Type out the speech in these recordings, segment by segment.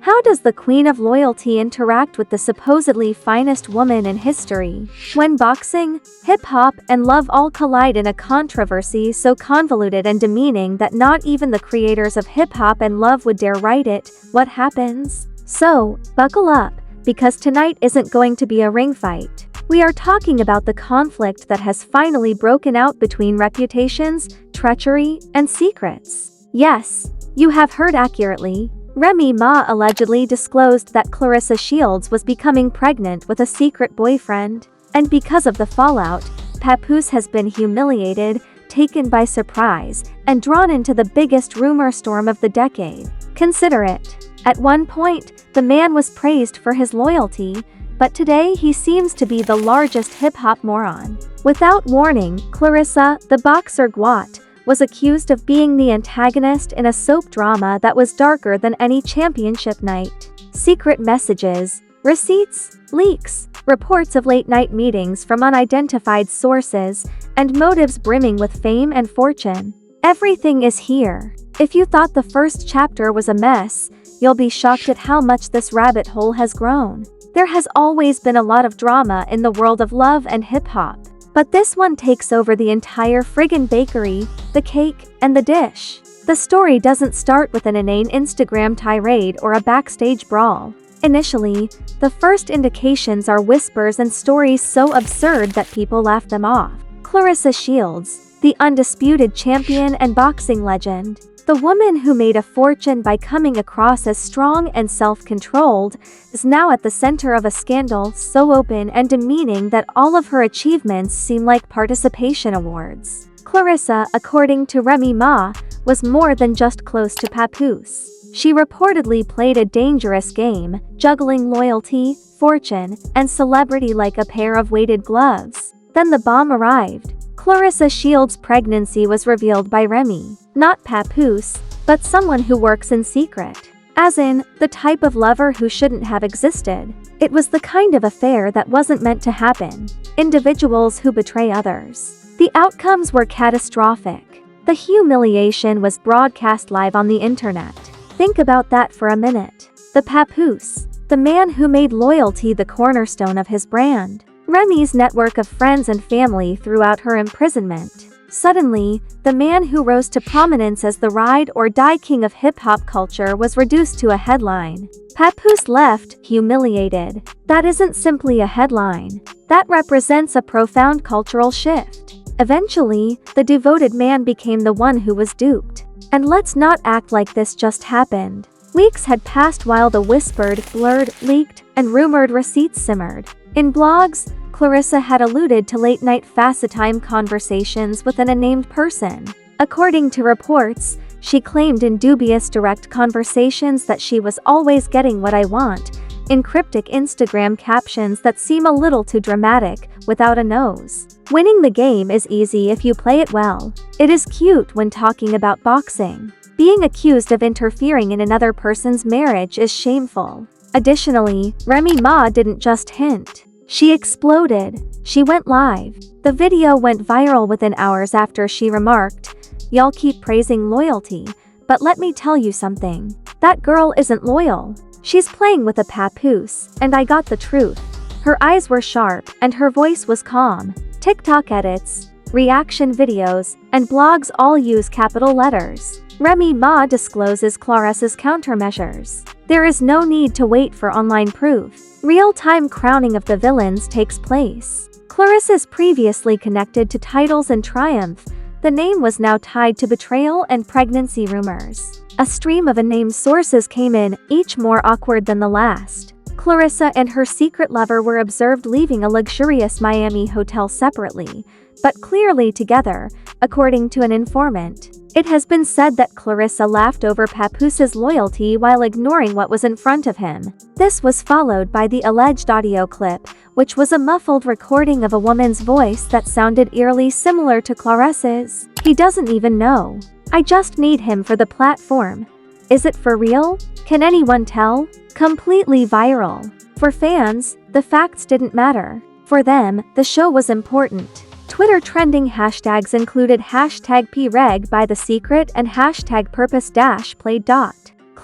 How does the queen of loyalty interact with the supposedly finest woman in history? When boxing, hip-hop, and love all collide in a controversy so convoluted and demeaning that not even the creators of hip-hop and love would dare write it, what happens? So, buckle up, because tonight isn't going to be a ring fight. We are talking about the conflict that has finally broken out between reputations, treachery, and secrets. Yes, you have heard accurately. Remy Ma allegedly disclosed that Claressa Shields was becoming pregnant with a secret boyfriend, and because of the fallout, Papoose has been humiliated, taken by surprise, and drawn into the biggest rumor storm of the decade. Consider it. At one point, the man was praised for his loyalty, but today he seems to be the largest hip-hop moron. Without warning, Claressa, the boxer Gwat, was accused of being the antagonist in a soap drama that was darker than any championship night. Secret messages, receipts, leaks, reports of late-night meetings from unidentified sources, and motives brimming with fame and fortune. Everything is here. If you thought the first chapter was a mess, you'll be shocked at how much this rabbit hole has grown. There has always been a lot of drama in the world of love and hip-hop. But this one takes over the entire friggin' bakery, the cake, and the dish. The story doesn't start with an inane Instagram tirade or a backstage brawl. Initially, the first indications are whispers and stories so absurd that people laugh them off. Claressa Shields, the undisputed champion and boxing legend, the woman who made a fortune by coming across as strong and self-controlled, is now at the center of a scandal so open and demeaning that all of her achievements seem like participation awards. Claressa, according to Remy Ma, was more than just close to Papoose. She reportedly played a dangerous game, juggling loyalty, fortune, and celebrity like a pair of weighted gloves. Then the bomb arrived. Claressa Shields' pregnancy was revealed by Remy, not Papoose, but someone who works in secret. As in, the type of lover who shouldn't have existed. It was the kind of affair that wasn't meant to happen. Individuals who betray others. The outcomes were catastrophic. The humiliation was broadcast live on the internet. Think about that for a minute. The Papoose, the man who made loyalty the cornerstone of his brand. Remy's network of friends and family throughout her imprisonment. Suddenly, the man who rose to prominence as the ride-or-die king of hip-hop culture was reduced to a headline. Papoose left, humiliated. That isn't simply a headline. That represents a profound cultural shift. Eventually, the devoted man became the one who was duped. And let's not act like this just happened. Weeks had passed while the whispered, blurred, leaked, and rumored receipts simmered. In blogs, Claressa had alluded to late-night FaceTime conversations with an unnamed person. According to reports, she claimed in dubious direct conversations that she was always getting what I want, in cryptic Instagram captions that seem a little too dramatic, without a nose. Winning the game is easy if you play it well. It is cute when talking about boxing. Being accused of interfering in another person's marriage is shameful. Additionally, Remy Ma didn't just hint. She exploded. She went live. The video went viral within hours after she remarked, "Y'all keep praising loyalty, but let me tell you something. That girl isn't loyal. She's playing with a Papoose, and I got the truth." Her eyes were sharp, and her voice was calm. TikTok edits, reaction videos, and blogs all use capital letters. Remy Ma discloses Claressa's countermeasures. There is no need to wait for online proof. Real-time crowning of the villains takes place. Claressa's previously connected to titles and triumph, the name was now tied to betrayal and pregnancy rumors. A stream of unnamed sources came in, each more awkward than the last. Claressa and her secret lover were observed leaving a luxurious Miami hotel separately, but clearly together, according to an informant. It has been said that Claressa laughed over Papoose's loyalty while ignoring what was in front of him. This was followed by the alleged audio clip, which was a muffled recording of a woman's voice that sounded eerily similar to Claressa's. He doesn't even know. I just need him for the platform. Is it for real? Can anyone tell? Completely viral. For fans, the facts didn't matter. For them, the show was important. Twitter trending hashtags included hashtag #PReg by The Secret and hashtag #purpose-played.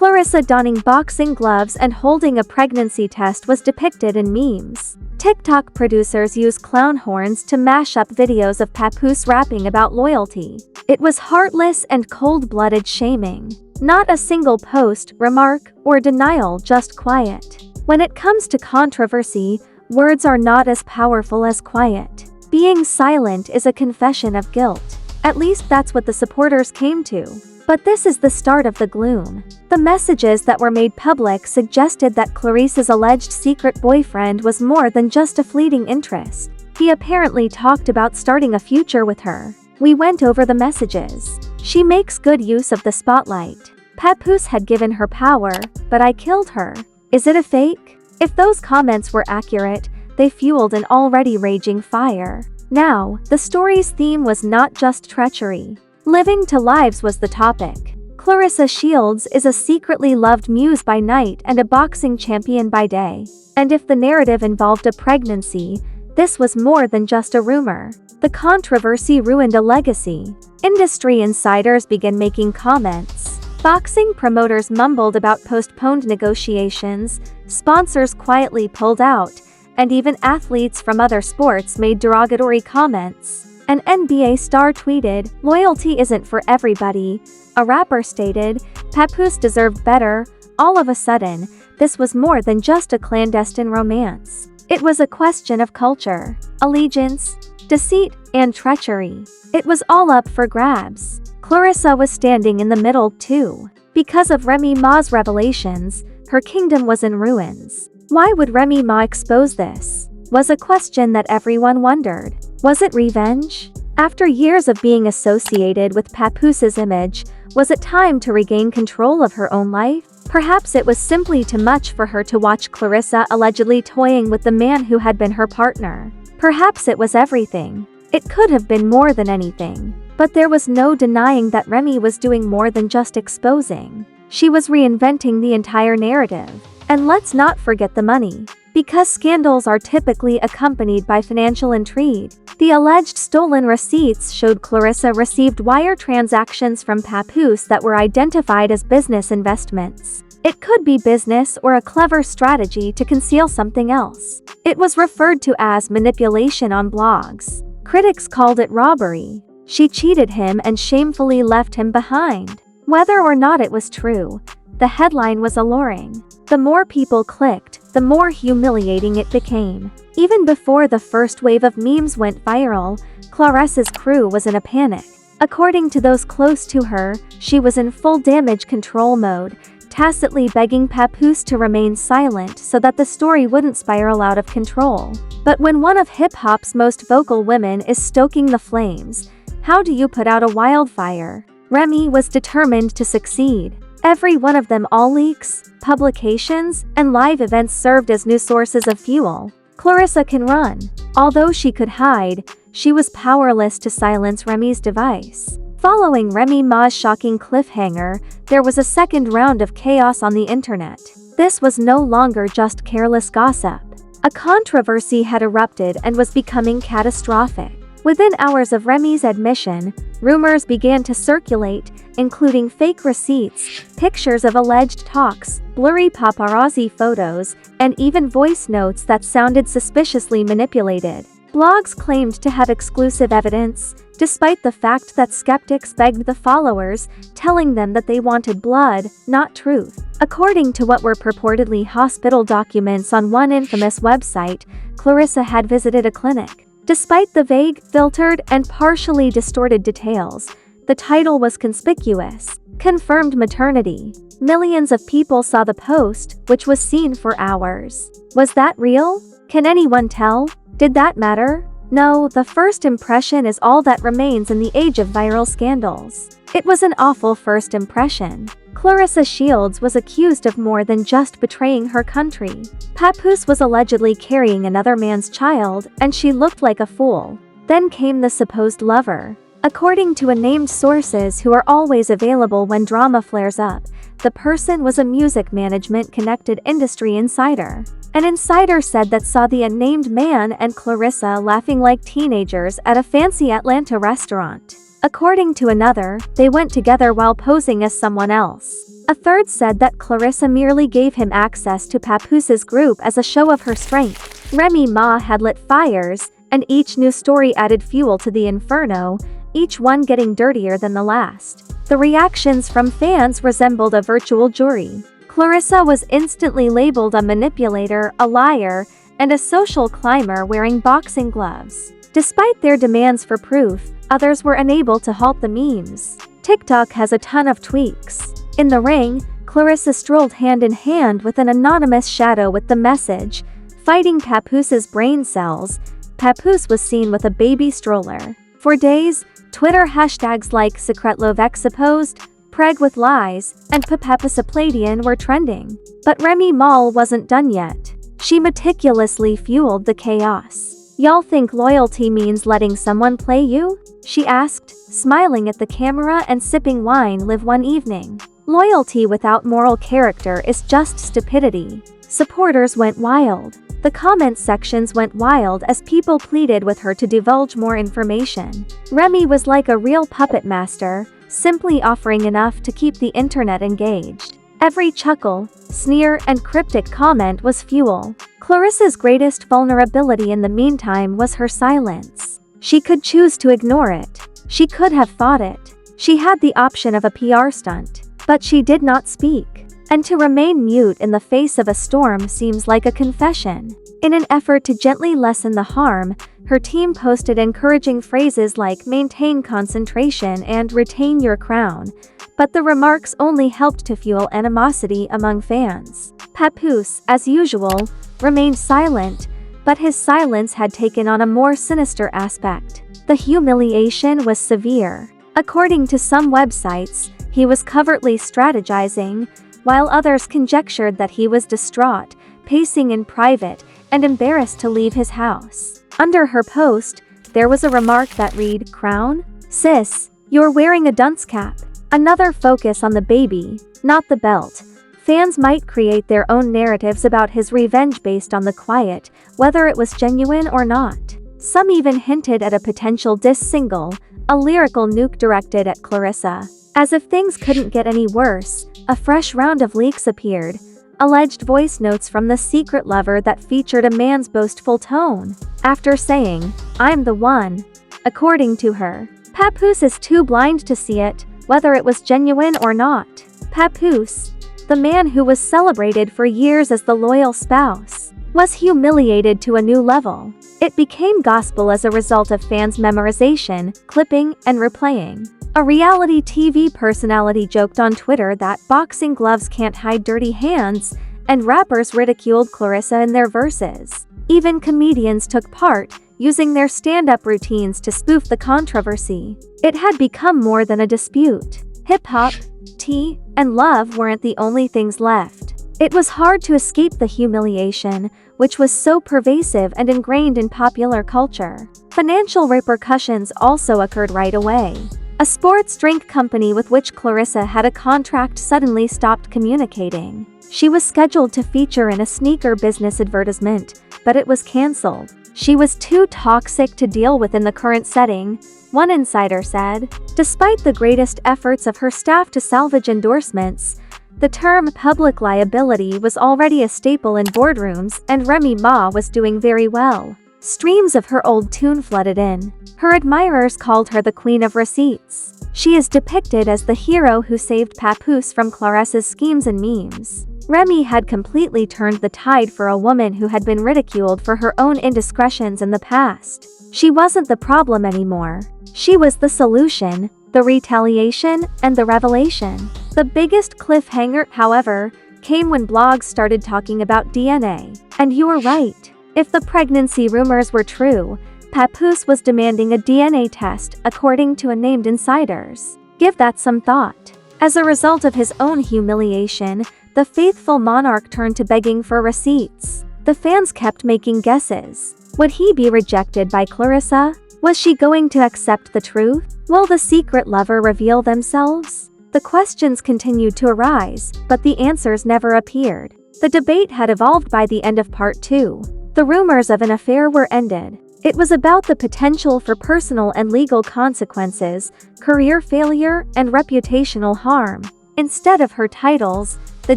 Claressa donning boxing gloves and holding a pregnancy test was depicted in memes. TikTok producers use clown horns to mash up videos of Papoose rapping about loyalty. It was heartless and cold-blooded shaming. Not a single post, remark, or denial, just quiet. When it comes to controversy, words are not as powerful as quiet. Being silent is a confession of guilt. At least that's what the supporters came to. But this is the start of the gloom. The messages that were made public suggested that Claressa's alleged secret boyfriend was more than just a fleeting interest. He apparently talked about starting a future with her. We went over the messages. She makes good use of the spotlight. Papoose had given her power, but I killed her. Is it a fake? If those comments were accurate, they fueled an already raging fire. Now, the story's theme was not just treachery. Living to lives was the topic. Claressa Shields is a secretly loved muse by night and a boxing champion by day. And if the narrative involved a pregnancy, this was more than just a rumor. The controversy ruined a legacy. Industry insiders began making comments. Boxing promoters mumbled about postponed negotiations, sponsors quietly pulled out, and even athletes from other sports made derogatory comments. An NBA star tweeted, "Loyalty isn't for everybody." A rapper stated, "Papoose deserved better." All of a sudden, this was more than just a clandestine romance. It was a question of culture, allegiance, deceit, and treachery. It was all up for grabs. Claressa was standing in the middle too. Because of Remy Ma's revelations, her kingdom was in ruins. Why would Remy Ma expose this? Was a question that everyone wondered. Was it revenge? After years of being associated with Papoose's image, was it time to regain control of her own life? Perhaps it was simply too much for her to watch Claressa allegedly toying with the man who had been her partner. Perhaps it was everything. It could have been more than anything. But there was no denying that Remy was doing more than just exposing. She was reinventing the entire narrative. And let's not forget the money. Because scandals are typically accompanied by financial intrigue, the alleged stolen receipts showed Claressa received wire transactions from Papoose that were identified as business investments. It could be business or a clever strategy to conceal something else. It was referred to as manipulation on blogs. Critics called it robbery. She cheated him and shamefully left him behind. Whether or not it was true, the headline was alluring. The more people clicked, the more humiliating it became. Even before the first wave of memes went viral, Claressa's crew was in a panic. According to those close to her, she was in full damage control mode, tacitly begging Papoose to remain silent so that the story wouldn't spiral out of control. But when one of hip-hop's most vocal women is stoking the flames, how do you put out a wildfire? Remy was determined to succeed. Every one of them, all leaks, publications, and live events served as new sources of fuel. Claressa can run. Although she could hide, she was powerless to silence Remy's device. Following Remy Ma's shocking cliffhanger, there was a second round of chaos on the internet. This was no longer just careless gossip. A controversy had erupted and was becoming catastrophic. Within hours of Remy's admission, rumors began to circulate, including fake receipts, pictures of alleged talks, blurry paparazzi photos, and even voice notes that sounded suspiciously manipulated. Blogs claimed to have exclusive evidence, despite the fact that skeptics begged the followers, telling them that they wanted blood, not truth. According to what were purportedly hospital documents on one infamous website, Claressa had visited a clinic. Despite the vague, filtered, and partially distorted details, the title was conspicuous. Confirmed maternity. Millions of people saw the post, which was seen for hours. Was that real? Can anyone tell? Did that matter? No, the first impression is all that remains in the age of viral scandals. It was an awful first impression. Claressa Shields was accused of more than just betraying her country. Papoose was allegedly carrying another man's child, and she looked like a fool. Then came the supposed lover. According to unnamed sources who are always available when drama flares up, the person was a music management-connected industry insider. An insider said that saw the unnamed man and Claressa laughing like teenagers at a fancy Atlanta restaurant. According to another, they went together while posing as someone else. A third said that Claressa merely gave him access to Papoose's group as a show of her strength. Remy Ma had lit fires, and each new story added fuel to the inferno, each one getting dirtier than the last. The reactions from fans resembled a virtual jury. Claressa was instantly labeled a manipulator, a liar, and a social climber wearing boxing gloves. Despite their demands for proof, others were unable to halt the memes. TikTok has a ton of tweaks. In the ring, Claressa strolled hand in hand with an anonymous shadow with the message, "Fighting Papoose's brain cells." Papoose was seen with a baby stroller. For days, Twitter hashtags like SecretLoveXposed, Preg with Lies, and Papaposepladian were trending. But Remy Ma wasn't done yet. She meticulously fueled the chaos. "Y'all think loyalty means letting someone play you?" she asked, smiling at the camera and sipping wine. "Live one evening. Loyalty without moral character is just stupidity." Supporters went wild. The comment sections went wild as people pleaded with her to divulge more information. Remy was like a real puppet master, simply offering enough to keep the internet engaged. Every chuckle, sneer, and cryptic comment was fuel. Claressa's greatest vulnerability in the meantime was her silence. She could choose to ignore it. She could have fought it. She had the option of a PR stunt. But she did not speak. And to remain mute in the face of a storm seems like a confession. In an effort to gently lessen the harm, her team posted encouraging phrases like "maintain concentration" and "retain your crown," but the remarks only helped to fuel animosity among fans. Papoose, as usual, remained silent, but his silence had taken on a more sinister aspect. The humiliation was severe. According to some websites, he was covertly strategizing, while others conjectured that he was distraught, pacing in private, and embarrassed to leave his house. Under her post, there was a remark that read, "Crown? Sis, you're wearing a dunce cap." Another focus on the baby, not the belt. Fans might create their own narratives about his revenge based on the quiet, whether it was genuine or not. Some even hinted at a potential diss single, a lyrical nuke directed at Claressa. As if things couldn't get any worse, a fresh round of leaks appeared, alleged voice notes from the secret lover that featured a man's boastful tone. After saying, "I'm the one," according to her, Papoose is too blind to see it, whether it was genuine or not. Papoose, the man who was celebrated for years as the loyal spouse, was humiliated to a new level. It became gospel as a result of fans' memorization, clipping, and replaying. A reality TV personality joked on Twitter that boxing gloves can't hide dirty hands, and rappers ridiculed Claressa in their verses. Even comedians took part, using their stand-up routines to spoof the controversy. It had become more than a dispute. Hip-hop, tea, and love weren't the only things left. It was hard to escape the humiliation, which was so pervasive and ingrained in popular culture. Financial repercussions also occurred right away. A sports drink company with which Claressa had a contract suddenly stopped communicating. She was scheduled to feature in a sneaker business advertisement, but it was cancelled. She was too toxic to deal with in the current setting, one insider said. Despite the greatest efforts of her staff to salvage endorsements, the term public liability was already a staple in boardrooms, and Remy Ma was doing very well. Streams of her old tune flooded in. Her admirers called her the queen of receipts. She is depicted as the hero who saved Papoose from Claressa's schemes and memes. Remy had completely turned the tide for a woman who had been ridiculed for her own indiscretions in the past. She wasn't the problem anymore. She was the solution, the retaliation, and the revelation. The biggest cliffhanger, however, came when blogs started talking about DNA. And you were right. If the pregnancy rumors were true, Papoose was demanding a DNA test, according to unnamed insiders. Give that some thought. As a result of his own humiliation, the faithful monarch turned to begging for receipts. The fans kept making guesses. Would he be rejected by Claressa? Was she going to accept the truth? Will the secret lover reveal themselves? The questions continued to arise, but the answers never appeared. The debate had evolved by the end of part 2. The rumors of an affair were ended. It was about the potential for personal and legal consequences, career failure, and reputational harm. Instead of her titles, the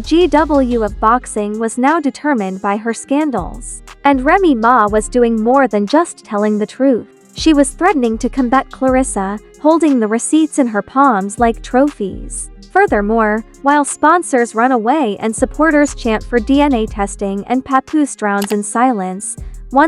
GW of boxing was now determined by her scandals. And Remy Ma was doing more than just telling the truth. She was threatening to combat Claressa, holding the receipts in her palms like trophies. Furthermore, while sponsors run away and supporters chant for DNA testing and Papoose drowns in silence,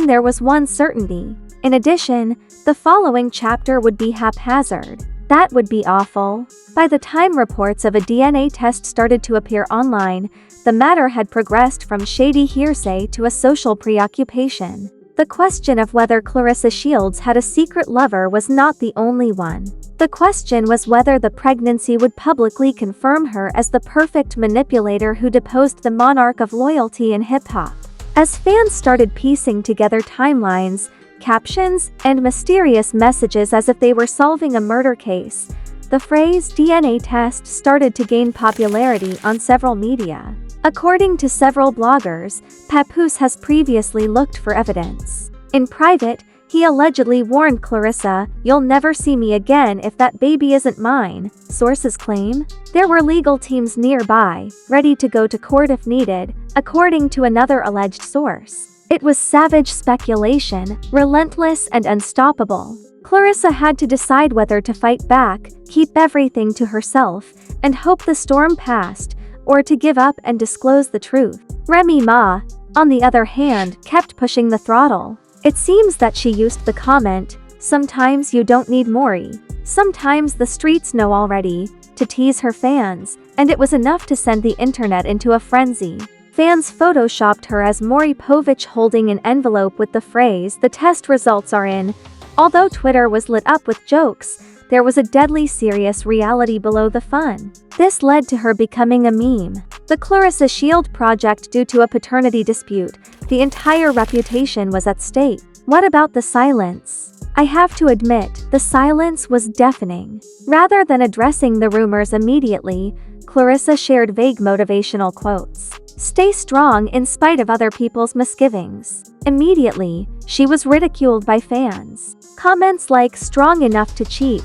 there was one certainty. In addition, the following chapter would be haphazard. That would be awful. By the time reports of a DNA test started to appear online, the matter had progressed from shady hearsay to a social preoccupation. The question of whether Claressa Shields had a secret lover was not the only one. The question was whether the pregnancy would publicly confirm her as the perfect manipulator who deposed the monarch of loyalty in hip-hop. As fans started piecing together timelines, captions, and mysterious messages as if they were solving a murder case, the phrase DNA test started to gain popularity on several media. According to several bloggers, Papoose has previously looked for evidence. In private, he allegedly warned Claressa, "You'll never see me again if that baby isn't mine," sources claim. There were legal teams nearby, ready to go to court if needed, according to another alleged source. It was savage speculation, relentless and unstoppable. Claressa had to decide whether to fight back, keep everything to herself, and hope the storm passed, or to give up and disclose the truth. Remy Ma, on the other hand, kept pushing the throttle. It seems that she used the comment, "Sometimes you don't need Maury. Sometimes the streets know already," to tease her fans, and it was enough to send the internet into a frenzy. Fans photoshopped her as Maury Povich holding an envelope with the phrase, "The test results are in." Although Twitter was lit up with jokes, there was a deadly serious reality below the fun. This led to her becoming a meme. The Claressa Shields project due to a paternity dispute, the entire reputation was at stake. What about the silence? I have to admit, the silence was deafening. Rather than addressing the rumors immediately, Claressa shared vague motivational quotes. "Stay strong in spite of other people's misgivings." Immediately, she was ridiculed by fans. Comments like "strong enough to cheat,"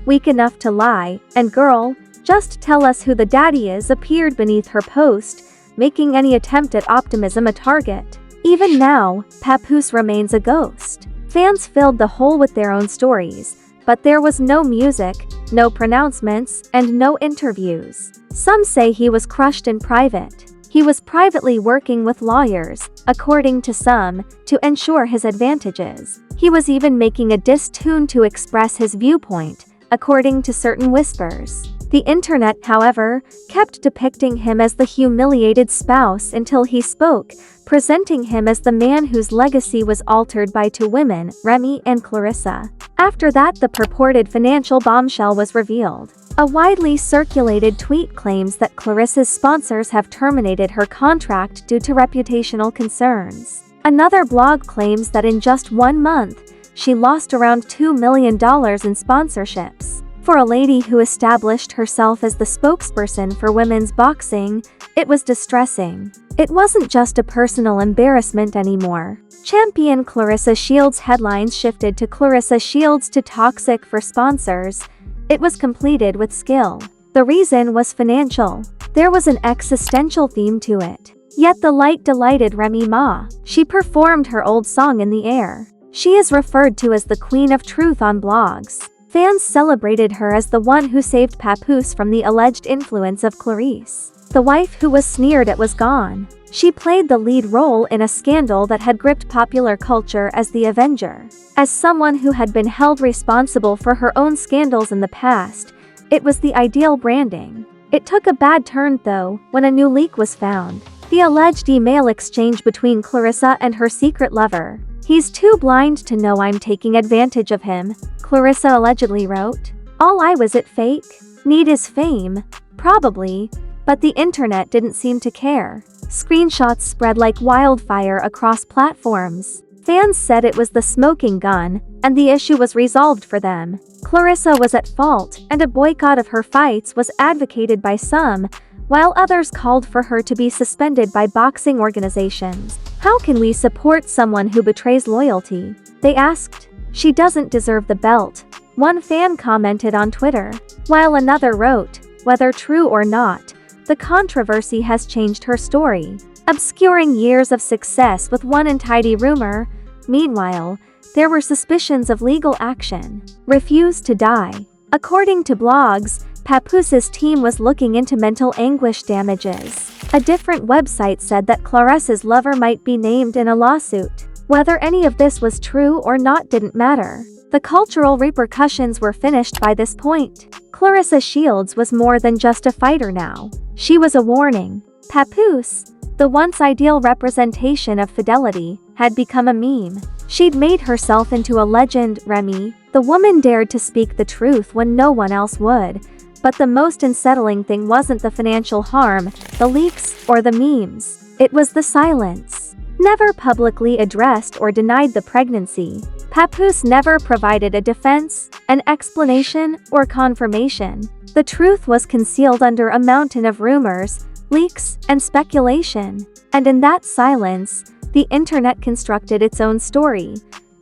"weak enough to lie," and "girl, just tell us who the daddy is" appeared beneath her post, making any attempt at optimism a target. Even now, Papoose remains a ghost. Fans filled the hole with their own stories, but there was no music, no pronouncements, and no interviews. Some say he was crushed in private. He was privately working with lawyers, according to some, to ensure his advantages. He was even making a diss tune to express his viewpoint, according to certain whispers. The internet, however, kept depicting him as the humiliated spouse until he spoke, presenting him as the man whose legacy was altered by two women, Remy and Claressa. After that, the purported financial bombshell was revealed. A widely circulated tweet claims that Claressa's sponsors have terminated her contract due to reputational concerns. Another blog claims that in just 1 month, she lost around $2 million in sponsorships. For a lady who established herself as the spokesperson for women's boxing, it was distressing. It wasn't just a personal embarrassment anymore. Champion Claressa Shields headlines shifted to "Claressa Shields to toxic for sponsors." It was completed with skill. The reason was financial. There was an existential theme to it. Yet the light delighted Remy Ma. She performed her old song in the air. She is referred to as the Queen of Truth on blogs. Fans celebrated her as the one who saved Papoose from the alleged influence of Claressa. The wife who was sneered at was gone. She played the lead role in a scandal that had gripped popular culture as the Avenger. As someone who had been held responsible for her own scandals in the past, it was the ideal branding. It took a bad turn, though, when a new leak was found. The alleged email exchange between Claressa and her secret lover. "He's too blind to know I'm taking advantage of him," Claressa allegedly wrote. "All I was it fake? Need is fame? Probably." But the internet didn't seem to care. Screenshots spread like wildfire across platforms. Fans said it was the smoking gun, and the issue was resolved for them. Claressa was at fault, and a boycott of her fights was advocated by some, while others called for her to be suspended by boxing organizations. "How can we support someone who betrays loyalty?" they asked. "She doesn't deserve the belt," one fan commented on Twitter, while another wrote, Whether true or not, the controversy has changed her story, obscuring years of success with one untidy rumor. Meanwhile, there were suspicions of legal action. Refuse to die. According to blogs, Papoose's team was looking into mental anguish damages. A different website said that Claressa's lover might be named in a lawsuit. Whether any of this was true or not didn't matter. The cultural repercussions were finished by this point. Claressa Shields was more than just a fighter now. She was a warning. Papoose, the once ideal representation of fidelity, had become a meme. She'd made herself into a legend. Remy, the woman, dared to speak the truth when no one else would. But the most unsettling thing wasn't the financial harm, the leaks, or the memes. It was the silence. Never publicly addressed or denied the pregnancy, Papoose never provided a defense, an explanation, or confirmation. The truth was concealed under a mountain of rumors, leaks, and speculation. And in that silence, the internet constructed its own story.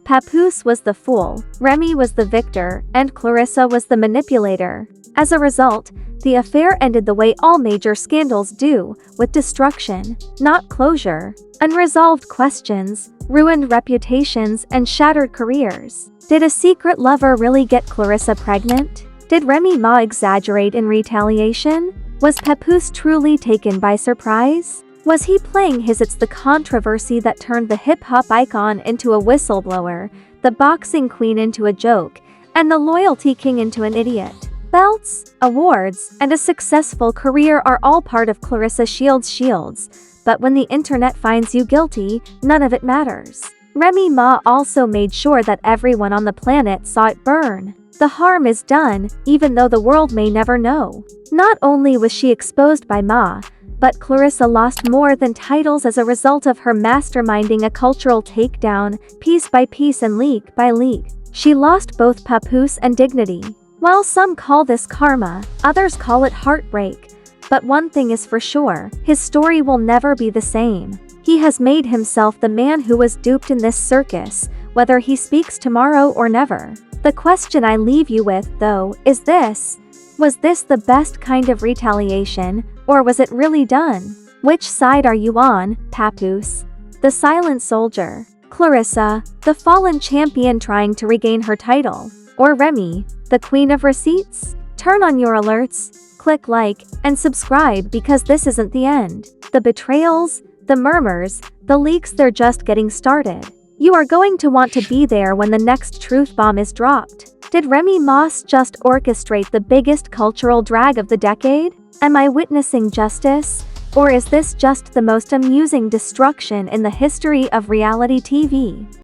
Papoose was the fool, Remy was the victor, and Claressa was the manipulator. As a result, the affair ended the way all major scandals do, with destruction, not closure. Unresolved questions, ruined reputations, and shattered careers. Did a secret lover really get Claressa pregnant? Did Remy Ma exaggerate in retaliation? Was Papoose truly taken by surprise? Was he playing his It's the controversy that turned the hip-hop icon into a whistleblower, the boxing queen into a joke, and the loyalty king into an idiot? Belts, awards, and a successful career are all part of Claressa Shields, but when the internet finds you guilty, none of it matters. Remy Ma also made sure that everyone on the planet saw it burn. The harm is done, even though the world may never know. Not only was she exposed by Ma, but Claressa lost more than titles as a result of her masterminding a cultural takedown, piece by piece and leak by leak. She lost both Papoose and dignity. While some call this karma, others call it heartbreak. But one thing is for sure, his story will never be the same. He has made himself the man who was duped in this circus, whether he speaks tomorrow or never. The question I leave you with, though, is this: was this the best kind of retaliation, or was it really done? Which side are you on, Papoose, the silent soldier, Claressa, the fallen champion trying to regain her title, or Remy, the queen of receipts? Turn on your alerts, click like, and subscribe, because this isn't the end. The betrayals, the murmurs, the leaks, they're just getting started. You are going to want to be there when the next truth bomb is dropped. Did Remy Ma just orchestrate the biggest cultural drag of the decade? Am I witnessing justice? Or is this just the most amusing destruction in the history of reality TV?